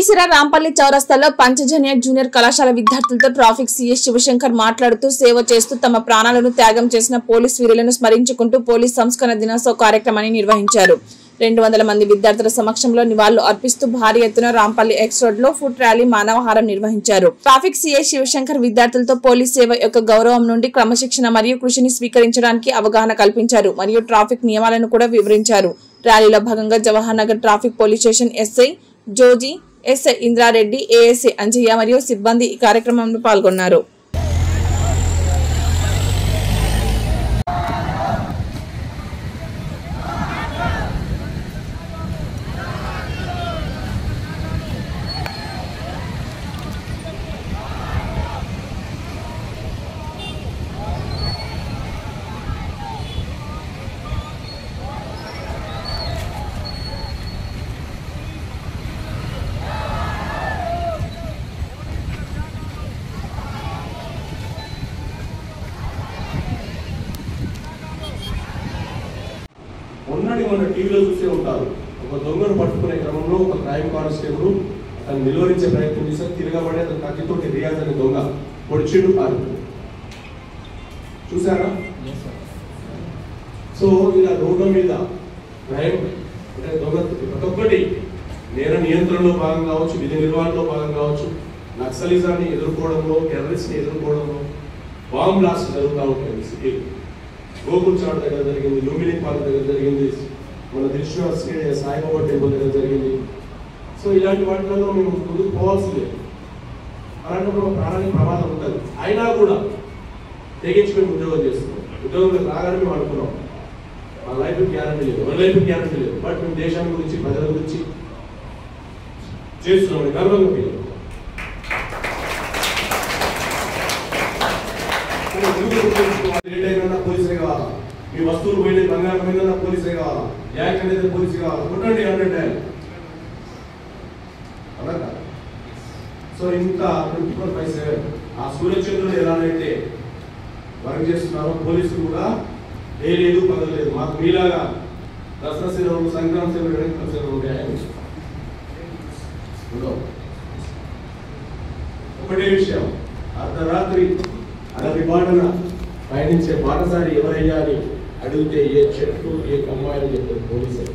కీసర రాంపల్లి చౌరస్తాలో పంచజన్య జూనియర్ కళాశాల విద్యార్థులతో ట్రాఫిక్ సీఎస్ శివశంకర్ మాట్లాడుతూ సేవ చేస్తూ తమ ప్రాణాలను త్యాగం చేసిన పోలీస్ వీరులను స్మరించుకుంటూ పోలీస్ సంస్కరణ దినోత్సవ కార్యక్రమాన్ని నిర్వహించారు. 200 మంది విద్యార్థుల సమక్షంలో నివాళులు అర్పిస్తూ భారీ ఎత్తున రాంపల్లి ఎక్స్ రోడ్ లో ఫుడ్ ర్యాలీ మానవహారం నిర్వహించారు. ట్రాఫిక్ సీఎస్ శివశంకర్ విద్యార్థులతో పోలీస్ సేవ యొక్క గౌరవం నుండి క్రమశిక్షణ మరియు కృషిని స్వీకరించడానికి అవగాహన కల్పించారు మరియు ట్రాఫిక్ నియమాలను కూడా వివరించారు. ర్యాలీలో భాగంగా Jawahar Nagar traffic police station SI Joji, SI Indra Reddy, ASI Anjaiah మరియు సిబ్బంది ఈ కార్యక్రమంలో పాల్గొన్నారు. మొన్న టీవీలో చూసే ఉంటారు. ఒక దొంగను పట్టుకునే క్రమంలో ఒక క్రైమ్ కానిస్టేబుల్ అతను నిలువరించే ప్రయత్నం చేశారు. తిరగబడి అతను కత్తితోటి రియాజ్ అనే దొంగ పొడిచిండు పారిపోయాడు. చూసారా? సో ఇలా రోడ్ల మీద క్రైమ్ అంటే దొంగ ప్రతి ఒక్కటి నేర నియంత్రణలో భాగం కావచ్చు, విధి నిర్వహణలో భాగం కావచ్చు, నక్సలిజాన్ని ఎదుర్కోవడంలో, టెర్రరిస్ట్ని ఎదుర్కోవడంలో బాంబ్ బ్లాస్ట్ జరుగుతూ ఉంటుంది. సిటీలో గోకుల్ చాట్ దగ్గర జరిగింది, లూంబిని పార్క్ దగ్గర జరిగింది, మన దిల్షుక్ సాయిబాబా టెంపుల్ దగ్గర జరిగింది. సో ఇలాంటి వాటిలో మేము ముందుకు పోవాల్సి లేదు. అలాంటప్పుడు ప్రాణానికి ప్రమాదం ఉంటుంది. అయినా కూడా తెగించి మేము ఉద్యోగం చేస్తున్నాం. ఉద్యోగంలోకి రాగానే మేము అనుకున్నాం మా లైఫ్ గ్యారంటీ లేదు, మన లైఫ్ గ్యారంటీ లేదు, బట్ మేము దేశాన్ని గురించి ప్రజల గురించి చేస్తున్నాం గర్వంగా ఫీల్. పోలీసులే కావాలా, మీ వస్తువులు పోయిన బంగారం పోయిందన్నా పోలీసులే కావాలా, యాక్ట్ అనేది పోలీసు కావాలా, కొట్టండి 100 అలా. సో ఇంత 24/7 ఆ సూర్యచంద్రుడు ఎలానైతే వర్క్ చేస్తున్నారో పోలీసులు కూడా ఏ లేదు పగలేదు. మాకు మీలాగా దసరా సెలవులు, సంక్రాంతి సెలవులు, వెంకట సెలవులు ఉంటాయని ఒకటే విషయం, అర్ధరాత్రి అడవి బాటన పయనించే బాటసారి ఎవరయ్యా అని అడిగితే ఏ చెట్టు ఏ కమ్మాయని చెప్పారు పోలీసులు.